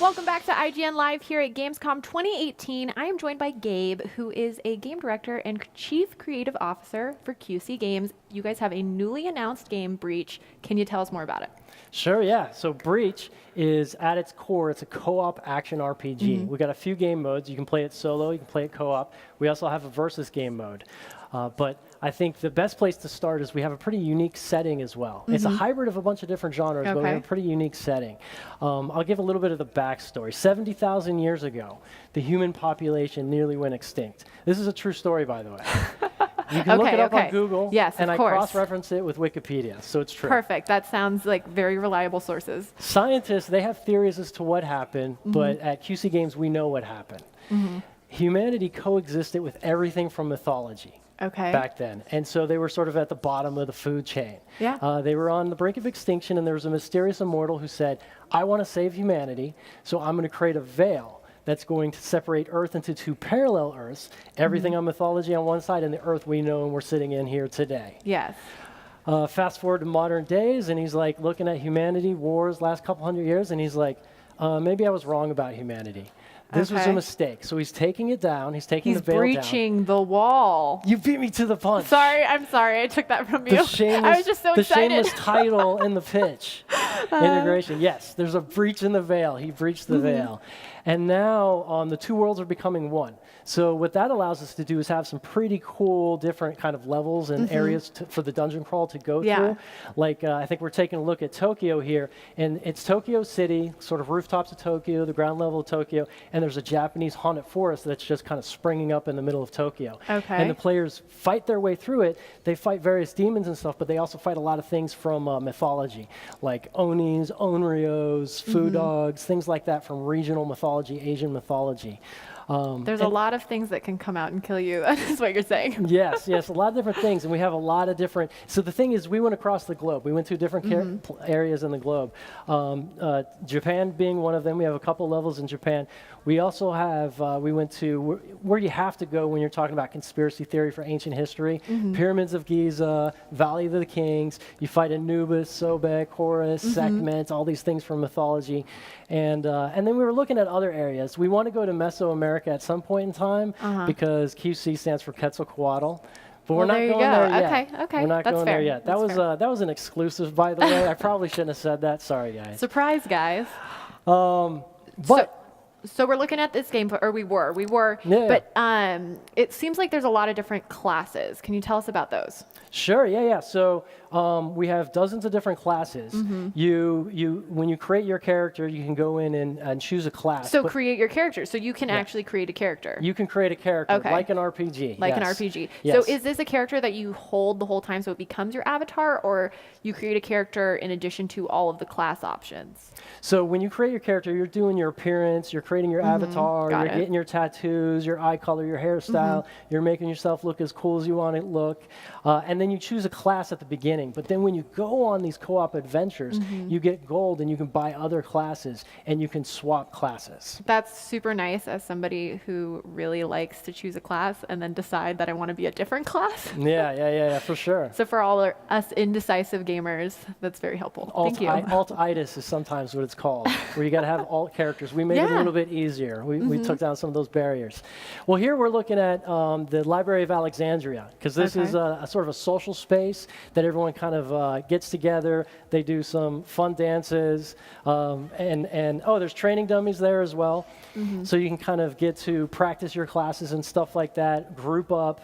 Welcome back to IGN Live here at Gamescom 2018. I am joined by Gabe, who is a game director and chief creative officer for QC Games. You guys have a newly announced game, Breach. Can you tell us more about it? Sure, yeah. So Breach is, at its core, it's a co-op action RPG. We've got a few game modes. You can play it solo, you can play it co-op. We also have a versus game mode. But I think the best place to start is we have a pretty unique setting as well. It's a hybrid of a bunch of different genres, but we have a pretty unique setting. I'll give a little bit of the backstory. 70,000 years ago, the human population nearly went extinct. This is a true story, by the way. You can look it up on Google, and I cross-reference it with Wikipedia, so it's true. Perfect. That sounds like very reliable sources. Scientists, they have theories as to what happened, but at QC Games, we know what happened. Humanity coexisted with everything from mythology. Back then. And so they were sort of at the bottom of the food chain. They were on the brink of extinction, and there was a mysterious immortal who said, I want to save humanity, so I'm going to create a veil that's going to separate Earth into two parallel Earths, everything on mythology on one side and the Earth we know and we're sitting in here today. Yes. Fast forward to modern days, and he's like looking at humanity, wars, last couple hundred years, and he's like, maybe I was wrong about humanity. This was a mistake. So he's taking it down. He's taking the veil down. He's breaching the wall. You beat me to the punch. Sorry, I'm sorry. I took that from you. I was just so the excited. The shameless title in the pitch. Integration. Yes, there's a breach in the veil. He breached the veil. And now the two worlds are becoming one. So what that allows us to do is have some pretty cool different kind of levels and areas for the dungeon crawl to go through. Like I think we're taking a look at Tokyo here, and it's Tokyo City, sort of rooftops of Tokyo, the ground level of Tokyo, and there's a Japanese haunted forest that's just kind of springing up in the middle of Tokyo. And the players fight their way through it. They fight various demons and stuff, but they also fight a lot of things from mythology, like Onis, Onryos, Foo dogs, things like that from regional mythology, Asian mythology. There's a lot of things that can come out and kill you. That is what you're saying. Yes, a lot of different things, and we have a lot of different. So the thing is, we went across the globe. We went to different areas in the globe. Japan being one of them. We have a couple levels in Japan. We also have. We went to where you have to go when you're talking about conspiracy theory for ancient history. Pyramids of Giza, Valley of the Kings. You fight Anubis, Sobek, Horus, Sekhmet, all these things from mythology, and then we were looking at other areas. We want to go to Mesoamerica at some point in time because QC stands for Quetzalcoatl. But we're not going there yet. Okay. We're not going there yet. That was an exclusive, by the way. I probably shouldn't have said that. Sorry, guys. Surprise, guys. So we're looking at this game, or we were. But it seems like there's a lot of different classes. Can you tell us about those? Sure, yeah. So we have dozens of different classes. When you create your character, you can go in and choose a class. So create your character. So you can actually create a character. You can create a character, like an RPG. Like an RPG. Yes. So is this a character that you hold the whole time so it becomes your avatar, or you create a character in addition to all of the class options? So when you create your character, you're doing your appearance, you're creating your avatar, you're getting your tattoos, your eye color, your hairstyle, you're making yourself look as cool as you want to look, and then you choose a class at the beginning. But then when you go on these co-op adventures, you get gold and you can buy other classes and you can swap classes. That's super nice as somebody who really likes to choose a class and then decide that I want to be a different class. Yeah, for sure. So for all us indecisive gamers, that's very helpful. Thank you. Alt-itis is sometimes what it's called, where you got to have alt characters. We made it a little bit easier. We took down some of those barriers. Well, here we're looking at the Library of Alexandria, because this is a sort of a social space that everyone kind of gets together. They do some fun dances, and there's training dummies there as well. So you can kind of get to practice your classes and stuff like that, group up.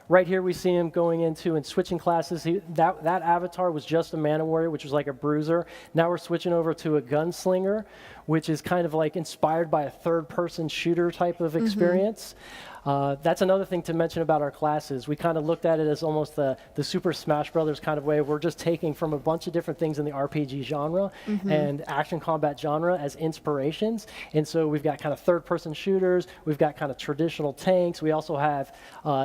Right here we see him going into and switching classes. That avatar was just a mana warrior, which was like a bruiser. Now we're switching over to a gunslinger, which is kind of like inspired by a third-person shooter type of experience. That's another thing to mention about our classes. We kind of looked at it as almost the Super Smash Brothers kind of way. We're just taking from a bunch of different things in the RPG genre and action combat genre as inspirations. And so we've got kind of third-person shooters. We've got kind of traditional tanks. We also have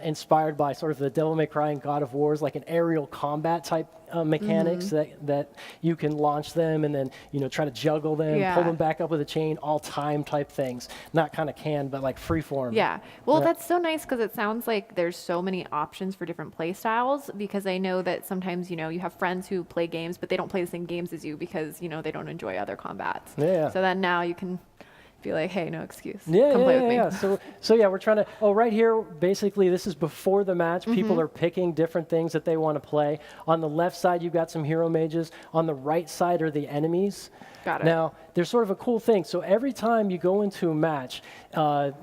inspired by sort of the Devil May Cry and God of War's, like an aerial combat type mechanics that you can launch them and then try to juggle them, pull them back up with a chain, all time type things. Not kind of canned, but like freeform. Yeah. Well, that's so nice because it sounds like there's so many options for different play styles, because I know that sometimes, you have friends who play games, but they don't play the same games as you because, they don't enjoy other combats. Yeah. So then now you can be like, hey, no excuse. Yeah, Come play with me. yeah. So yeah, we're trying to, right here, basically this is before the match. People are picking different things that they want to play. On the left side, you've got some hero mages. On the right side are the enemies. Got it. Now, there's sort of a cool thing. So every time you go into a match,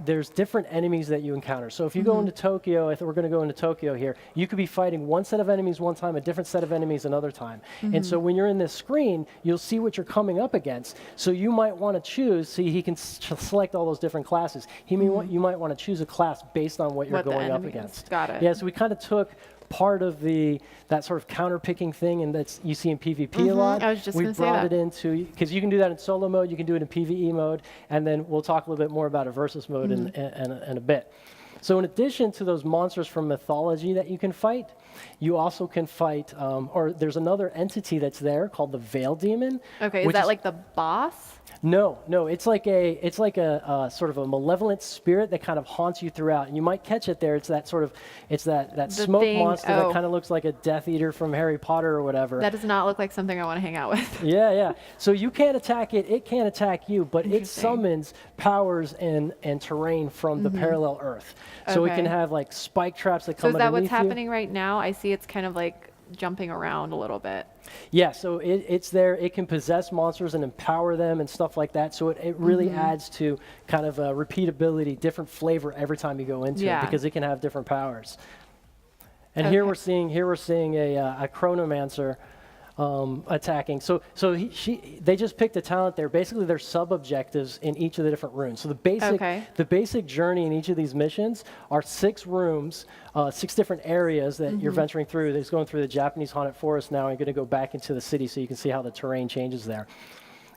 there's different enemies that you encounter. So if you go into Tokyo, I think we're going to go into Tokyo here, you could be fighting one set of enemies one time, a different set of enemies another time. And so when you're in this screen, you'll see what you're coming up against. So you might want to choose, see, he can select all those different classes. You might want to choose a class based on what you're going up against. Got it. Yeah, so we kind of took part of that sort of counter picking thing, and that's you see in PvP a lot. I was just we going to say brought that. it into, because you can do that in solo mode, you can do it in PvE mode, and then we'll talk a little bit more about a versus mode in a bit. So in addition to those monsters from mythology that you can fight, you also can fight, or there's another entity that's there called the Veil Demon. Okay, is that like the boss? No, it's like a sort of a malevolent spirit that kind of haunts you throughout. And you might catch it there. It's that smoke monster that kind of looks like a Death Eater from Harry Potter or whatever. That does not look like something I want to hang out with. Yeah. So you can't attack it. It can't attack you, but it summons powers and terrain from the parallel Earth. So it can have like spike traps that come underneath you. So is that what's happening right now? I see it's kind of like jumping around a little bit. Yeah, so it's there. It can possess monsters and empower them and stuff like that. So it really adds to kind of a repeatability, different flavor every time you go into it, because it can have different powers. And here we're seeing a chronomancer attacking. So they just picked a talent there. Basically, there's sub-objectives in each of the different rooms. So the basic journey in each of these missions are 6 rooms, 6 different areas that you're venturing through. There's going through the Japanese haunted forest now, and you're going to go back into the city so you can see how the terrain changes there.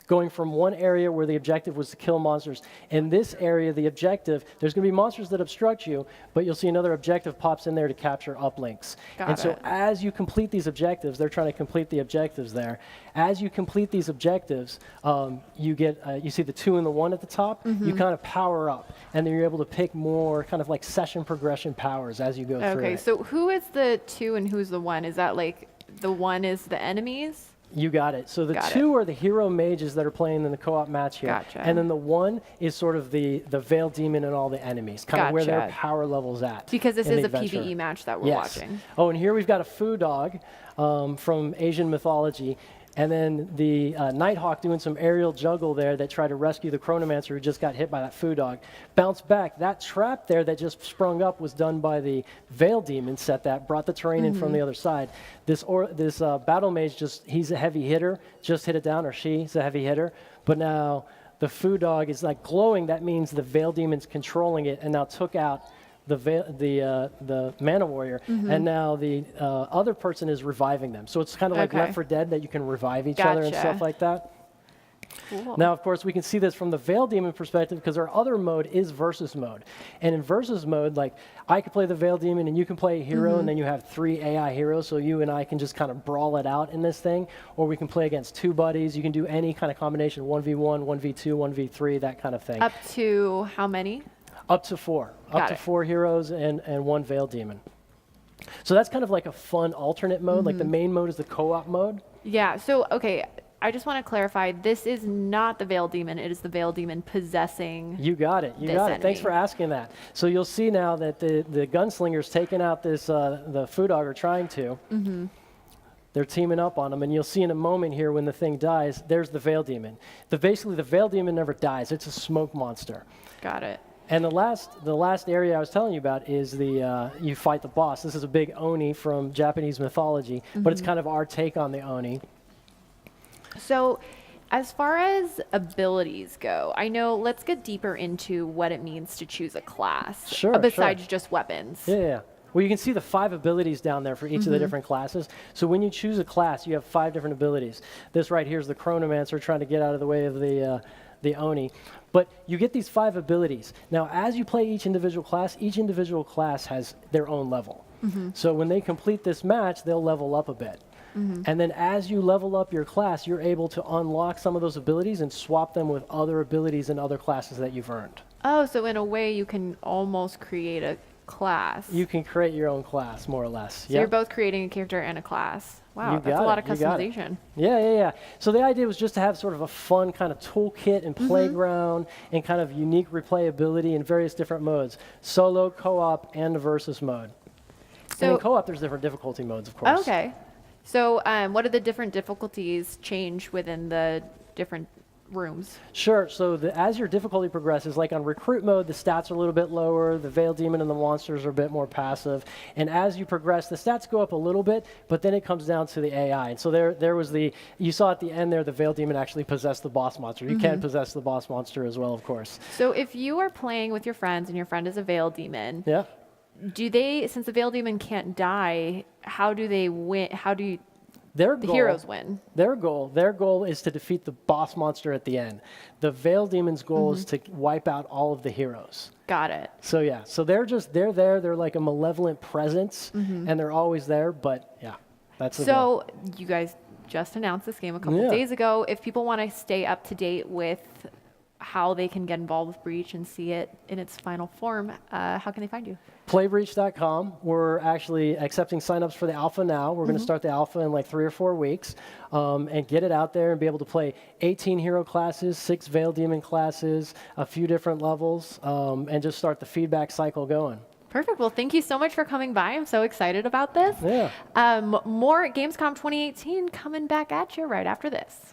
Going from one area where the objective was to kill monsters. In this area, the objective, there's going to be monsters that obstruct you, but you'll see another objective pops in there to capture uplinks. So as you complete these objectives, they're trying to complete the objectives there. As you complete these objectives, you see the 2 and the 1 at the top, you kind of power up, and then you're able to pick more kind of like session progression powers as you go through it. Okay, so who is the 2 and who's the 1? Is that like the 1 is the enemies? You got it. So the 2 are the hero mages that are playing in the co-op match here. Gotcha. And then the 1 is sort of the Veil Demon and all the enemies, kind of where their power level's at. Because this is a PvE match that we're watching. Oh, and here we've got a Fu Dog from Asian mythology. And then the Nighthawk doing some aerial juggle there that tried to rescue the Chronomancer who just got hit by that Fu Dog. Bounce back. That trap there that just sprung up was done by the Veil Demon set that brought the terrain in from the other side. This Battle Mage, he's a heavy hitter, just hit it down, or she's a heavy hitter. But now the Fu Dog is like glowing. That means the Veil Demon's controlling it and now took out the Mana Warrior, and now the other person is reviving them. So it's kind of like Left 4 Dead, that you can revive each other and stuff like that. Cool. Now, of course, we can see this from the Veil Demon perspective because our other mode is versus mode. And in versus mode, like I could play the Veil Demon and you can play a hero, and then you have 3 AI heroes, so you and I can just kind of brawl it out in this thing. Or we can play against 2 buddies. You can do any kind of combination, 1v1, 1v2, 1v3, that kind of thing. Up to how many? Up to 4. Up to 4 heroes and 1 Veil Demon. So that's kind of like a fun alternate mode. Like the main mode is the co-op mode. Yeah. So, okay, I just want to clarify. This is not the Veil Demon. It is the Veil Demon possessing. You got it. You got it. Thanks for asking that. So you'll see now that the gunslinger's taking out this the Fu Dog, or trying to. They're teaming up on him, and you'll see in a moment here when the thing dies, there's the Veil Demon. Basically, the Veil Demon never dies. It's a smoke monster. Got it. And the last area I was telling you about is you fight the boss. This is a big Oni from Japanese mythology, but it's kind of our take on the Oni. So as far as abilities go, I know, let's get deeper into what it means to choose a class. Sure. Besides just weapons. Yeah. Well, you can see the 5 abilities down there for each of the different classes. So when you choose a class, you have 5 different abilities. This right here is the Chronomancer trying to get out of the way of the Oni. But you get these 5 abilities. Now, as you play each individual class has their own level. So when they complete this match, they'll level up a bit. And then as you level up your class, you're able to unlock some of those abilities and swap them with other abilities and other classes that you've earned. Oh, so in a way you can almost create a class. You can create your own class, more or less. So you're both creating a character and a class. Wow, that's a lot of customization. Yeah. So the idea was just to have sort of a fun kind of toolkit and playground and kind of unique replayability in various different modes. Solo, co-op, and a versus mode. So and in co-op, there's different difficulty modes, of course. Okay. So what do the different difficulties change within the different rooms? Sure. So as your difficulty progresses, like on recruit mode, the stats are a little bit lower. The Veiled Demon and the monsters are a bit more passive. And as you progress, the stats go up a little bit, but then it comes down to the AI. And so there was you saw at the end there, the Veiled Demon actually possessed the boss monster. You can possess the boss monster as well, of course. So if you are playing with your friends and your friend is a Veiled Demon, yeah. Since the Veiled Demon can't die, how do they win? How do the heroes win? Their goal is to defeat the boss monster at the end. The Veiled Demon's goal is to wipe out all of the heroes. Got it. So yeah, so they're there. They're like a malevolent presence, and they're always there. But yeah, that's the goal. So you guys just announced this game a couple of days ago. If people want to stay up to date with how they can get involved with Breach and see it in its final form, how can they find you? Playbreach.com. We're actually accepting signups for the alpha now. We're going to start the alpha in like 3 or 4 weeks and get it out there and be able to play 18 hero classes, 6 Veiled Demon classes, a few different levels, and just start the feedback cycle going. Perfect. Well, thank you so much for coming by. I'm so excited about this. Yeah. More Gamescom 2018 coming back at you right after this.